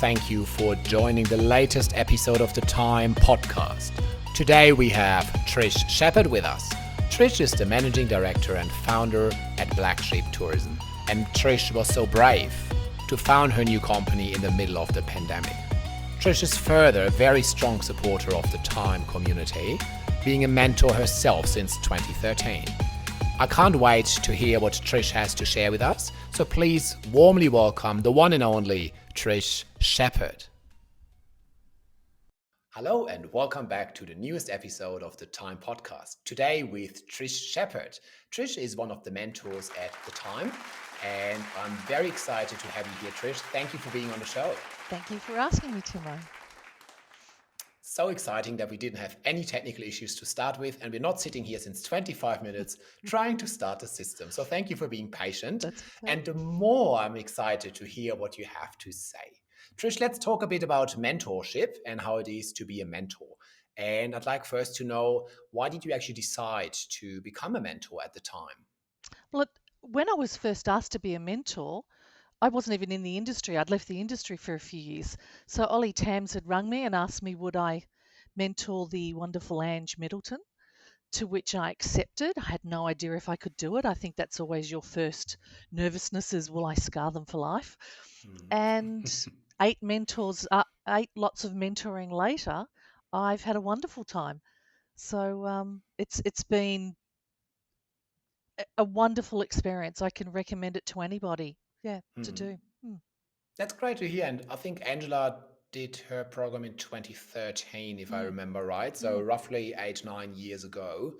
thank you for joining the latest episode of the Time podcast. Today we have Trish Shepherd with us. Trish is the managing director and founder at Black Sheep Tourism. And Trish was so brave to found her new company in the middle of the pandemic. Trish is further a very strong supporter of the Time community, being a mentor herself since 2013. I can't wait to hear what Trish has to share with us, so please warmly welcome the one and only Trish Shepherd. Hello and welcome back to the newest episode of the Time podcast. Today with Trish Shepherd. Trish is one of the mentors at the Time, and I'm very excited to have you here, Trish. Thank you for being on the show. Thank you for asking me, Timo. So exciting that we didn't have any technical issues to start with, and we're not sitting here since 25 minutes trying to start the system. So thank you for being patient. That's okay. And the more I'm excited to hear what you have to say. Trish, let's talk a bit about mentorship and how it is to be a mentor. And I'd like first to know, why did you actually decide to become a mentor at the time? Well, when I was first asked to be a mentor, I wasn't even in the industry. I'd left the industry for a few years. So Ollie Tams had rung me and asked me would I mentor the wonderful Ange Middleton, to which I accepted. I had no idea if I could do it. I think that's always your first nervousness is, will I scar them for life? And eight lots of mentoring later, I've had a wonderful time. So it's been a wonderful experience. I can recommend it to anybody. To do. That's great to hear. And I think Angela did her program in 2013, if I remember right. So roughly 8-9 years ago.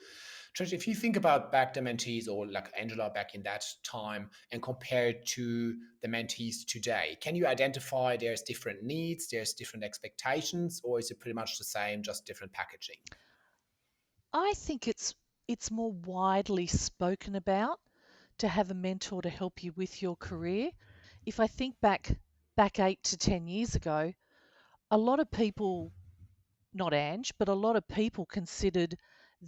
Trish, if you think about back the mentees or like Angela back in that time and compare it to the mentees today, can you identify there's different needs, there's different expectations, or is it pretty much the same, just different packaging? I think it's more widely spoken about to have a mentor to help you with your career. If I think back 8 to 10 years ago, a lot of people, not Ange, but a lot of people considered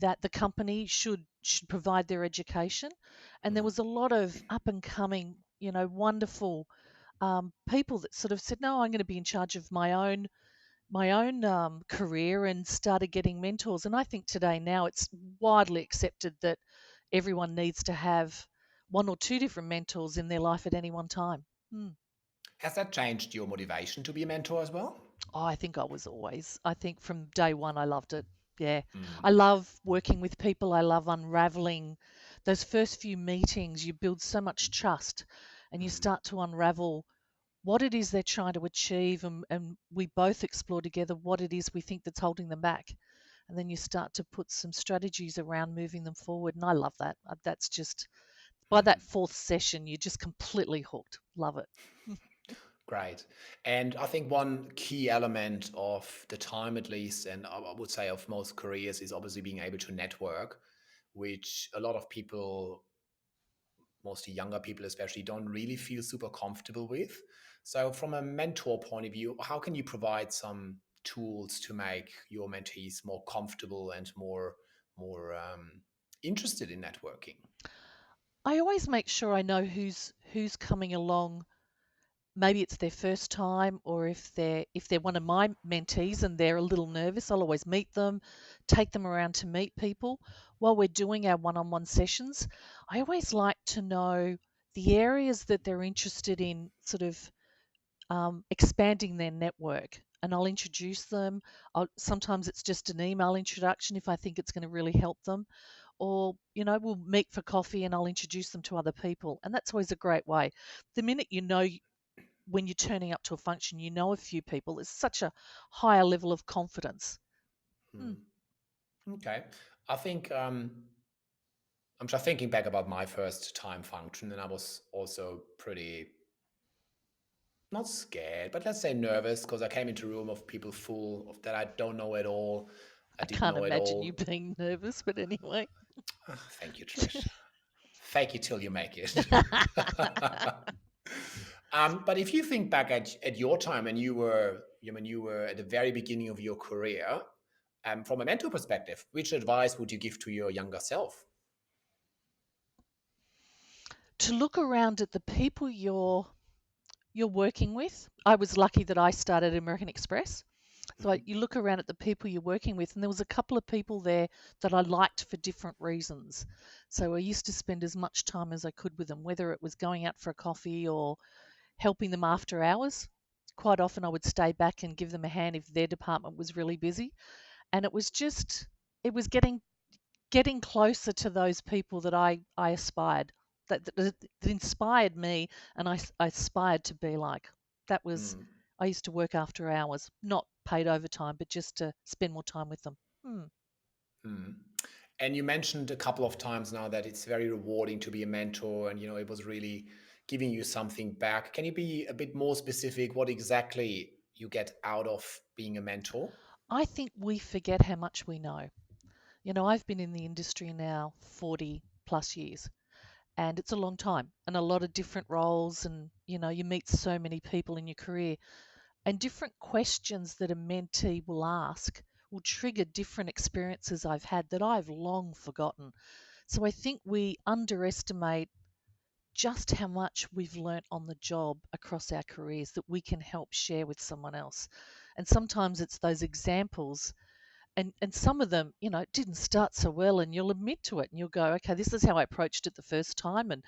that the company should provide their education, and there was a lot of up and coming, wonderful people that sort of said, no, I'm going to be in charge of my own career, and started getting mentors. And I think today now it's widely accepted that everyone needs to have one or two different mentors in their life at any one time. Has that changed your motivation to be a mentor as well? Oh, I think from day one, I loved it. Yeah. I love working with people. I love unraveling those first few meetings. You build so much trust and you start to unravel what it is they're trying to achieve. And we both explore together what it is we think that's holding them back. And then you start to put some strategies around moving them forward. And I love that. That's just, by that fourth session, you're just completely hooked. Love it. Great. And I think one key element of the Time, at least, and I would say of most careers, is obviously being able to network, which a lot of people, mostly younger people especially, don't really feel super comfortable with. So from a mentor point of view, how can you provide some tools to make your mentees more comfortable and more interested in networking? I always make sure I know who's coming along. Maybe it's their first time, or if they're one of my mentees and they're a little nervous, I'll always meet them, take them around to meet people. While we're doing our one-on-one sessions, I always like to know the areas that they're interested in, sort of expanding their network, and I'll introduce them. Sometimes it's just an email introduction if I think it's going to really help them, or we'll meet for coffee and I'll introduce them to other people, and that's always a great way. The minute when you're turning up to a function, a few people, there's such a higher level of confidence. Okay. I think I'm just thinking back about my first Time function, and I was also pretty, not scared, but let's say nervous, because I came into a room of people full of that I don't know at all. I I didn't can't know at imagine you all. being nervous, but anyway. Thank you, Trish. Fake it till you make it. But if you think back at your time when you were at the very beginning of your career, from a mentor perspective, which advice would you give to your younger self? To look around at the people you're you're working with. I was lucky that I started American Express. So Mhm. you look around at the people you're working with, and there was a couple of people there that I liked for different reasons. So I used to spend as much time as I could with them, whether it was going out for a coffee or helping them after hours. Quite often I would stay back and give them a hand if their department was really busy. And it was getting closer to those people that I aspired, that inspired me, and I aspired to be like. That was, Mm. I used to work after hours, not paid overtime, but just to spend more time with them. Hmm. Mm. And you mentioned a couple of times now that it's very rewarding to be a mentor, and it was really giving you something back. Can you be a bit more specific what exactly you get out of being a mentor? I think we forget how much we know. I've been in the industry now 40 plus years, and it's a long time and a lot of different roles, and you meet so many people in your career, and different questions that a mentee will ask will trigger different experiences I've had that I've long forgotten. So I think we underestimate just how much we've learnt on the job across our careers that we can help share with someone else. And sometimes it's those examples, and some of them, didn't start so well, and you'll admit to it and you'll go, okay, this is how I approached it the first time, and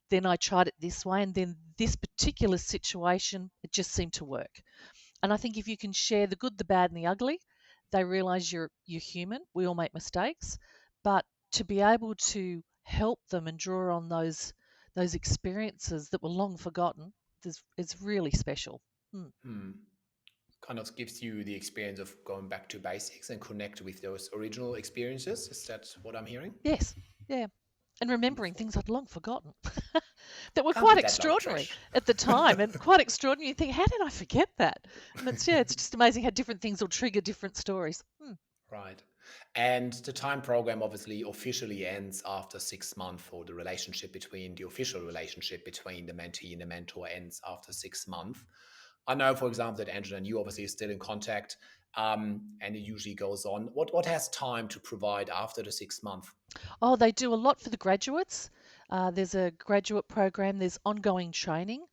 then I tried it this way, and then this particular situation, it just seemed to work. And I think if you can share the good, the bad, and the ugly, they realize you're human. We all make mistakes, but to be able to help them and draw on those experiences that were long forgotten is really special. Hmm. Hmm. Kind of gives you the experience of going back to basics and connect with those original experiences. Is that what I'm hearing? Yes, yeah, and remembering Wonderful. things I'd long forgotten that were Can't quite be that long, extraordinary Trish. at the time, and quite extraordinary. You think, how did I forget that? And it's just amazing how different things will trigger different stories. Hmm. Right. And the time program obviously officially ends after 6 months, or the official relationship between the mentee and the mentor ends after 6 months. I know, for example, that Angela and you obviously are still in contact, and it usually goes on. What has time to provide after the 6 month? Oh, they do a lot for the graduates. There's a graduate program, there's ongoing training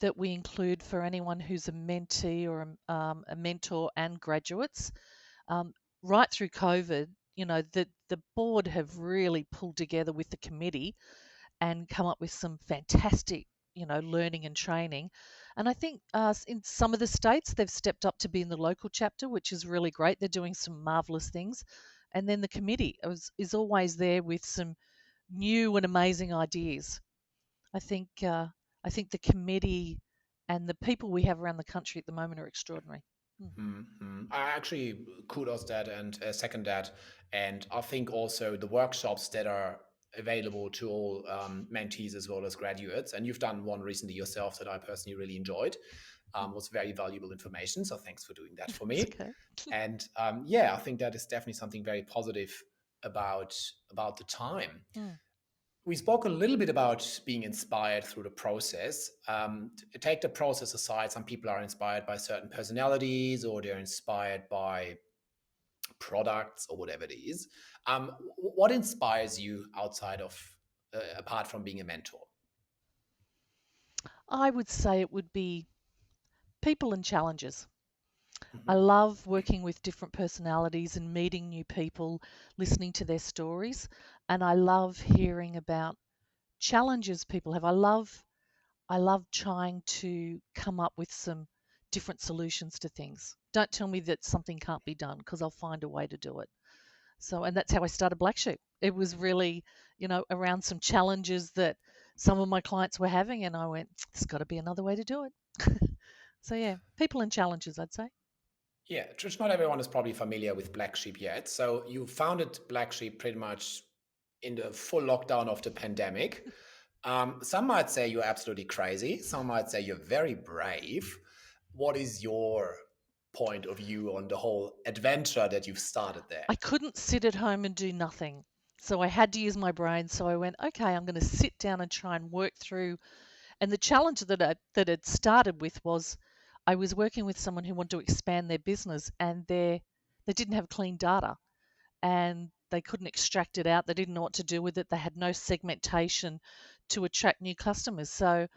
that we include for anyone who's a mentee or a mentor and graduates. Um, right through COVID, the board have really pulled together with the committee and come up with some fantastic, learning and training. And I think in some of the states, they've stepped up to be in the local chapter, which is really great. They're doing some marvelous things. And then the committee is always there with some new and amazing ideas. I think I think the committee and the people we have around the country at the moment are extraordinary. Mm. I actually kudos that and second that. And I think also the workshops that are available to all mentees as well as graduates, and you've done one recently yourself that I personally really enjoyed, was very valuable information. So thanks for doing that for It's me. okay. And yeah, I think that is definitely something very positive about the time. Mm. We spoke a little bit about being inspired through the process. Take the process aside, some people are inspired by certain personalities, or they're inspired by products, or whatever it is. What inspires you outside of, apart from being a mentor? I would say it would be people and challenges. I Mhm. love working with different personalities and meeting new people, listening to their stories, and I love hearing about challenges people have. I love trying to come up with some different solutions to things. Don't tell me that something can't be done, because I'll find a way to do it. So, and that's how I started Black Sheep. It was really, around some challenges that some of my clients were having, and I went, there's got to be another way to do it. So, yeah, people and challenges, I'd say. Yeah, Trish, not everyone is probably familiar with Black Sheep yet. So you founded Black Sheep pretty much in the full lockdown of the pandemic. Some might say you're absolutely crazy. Some might say you're very brave. What is your point of view on the whole adventure that you've started there? I couldn't sit at home and do nothing. So I had to use my brain. So I went, okay, I'm going to sit down and try and work through. And the challenge that it started with was I was working with someone who wanted to expand their business, and they didn't have clean data, and they couldn't extract it out. They didn't know what to do with it. They had no segmentation to attract new customers. So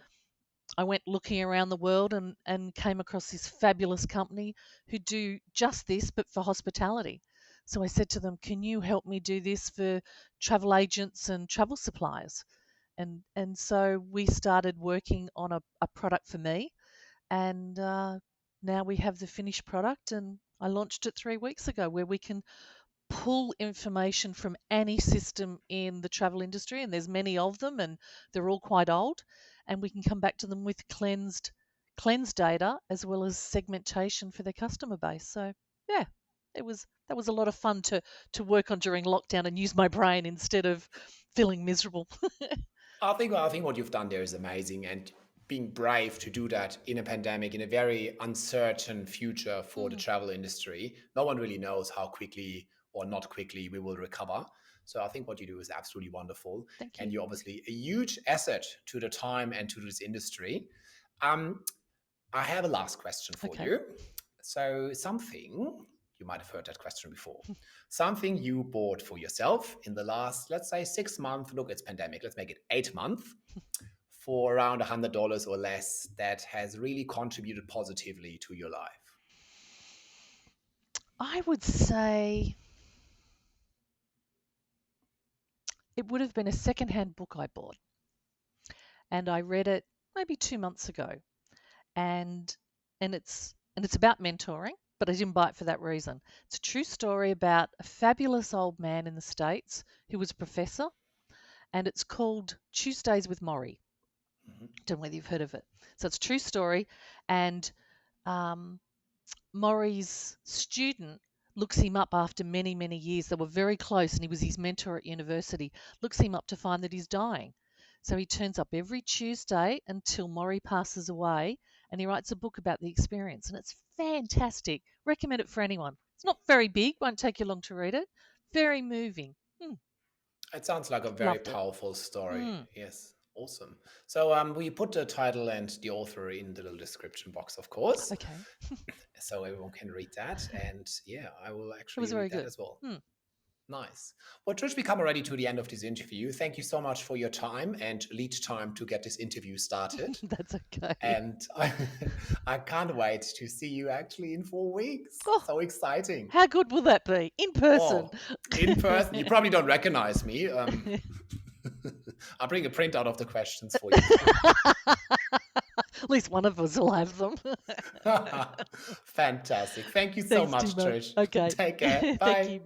I went looking around the world and came across this fabulous company who do just this, but for hospitality. So I said to them, can you help me do this for travel agents and travel suppliers? And so we started working on a product for me, and now we have the finished product, and I launched it 3 weeks ago, where we can pull information from any system in the travel industry, and there's many of them, and they're all quite old, and we can come back to them with cleansed data as well as segmentation for their customer base. So yeah, that was a lot of fun to work on during lockdown and use my brain instead of feeling miserable. I think what you've done there is amazing, and being brave to do that in a pandemic, in a very uncertain future for the Mm, travel industry. No one really knows how quickly or not quickly we will recover. So I think what you do is absolutely wonderful, thank and you. you're obviously a huge asset to the time and to this industry. Um, I have a last question for Okay. you. So something, you might have heard that question before. Something you bought for yourself in the last, let's say, 6 months. Look, it's pandemic. Let's make it 8 months for around $100 or less that has really contributed positively to your life. I would say it would have been a secondhand book I bought, and I read it maybe 2 months ago, and it's about mentoring, but I didn't buy it for that reason. It's a true story about a fabulous old man in the States who was a professor, and it's called Tuesdays with Maury. Mhm. Don't know whether you've heard of it. So it's a true story, and um, Maury's student looks him up after many, many years. They were very close, and he was his mentor at university. Looks him up to find that he's dying. So he turns up every Tuesday until Maury passes away, and he writes a book about the experience. And it's fantastic. Recommend it for anyone. It's not very big, won't take you long to read it. Very moving. It sounds like a very Loved it. powerful story. Mm, Yes, awesome. So we put the title and the author in the little description box, of course, okay. so everyone can read that. And yeah, I will It was actually very read that good. as well. Mm, Nice. Well, Trish, we come already to the end of this interview. Thank you so much for your time and lead time to get this interview started. that's okay. And I can't wait to see you actually in 4 weeks. Oh, So exciting. how good will that be? In person. Oh, in person. You probably don't recognize me. I'll bring a printout of the questions for you. At least one of us will have them. Fantastic. Thank you so Thanks, much, Timo. Trish. Okay. Take care. Thank Bye. you.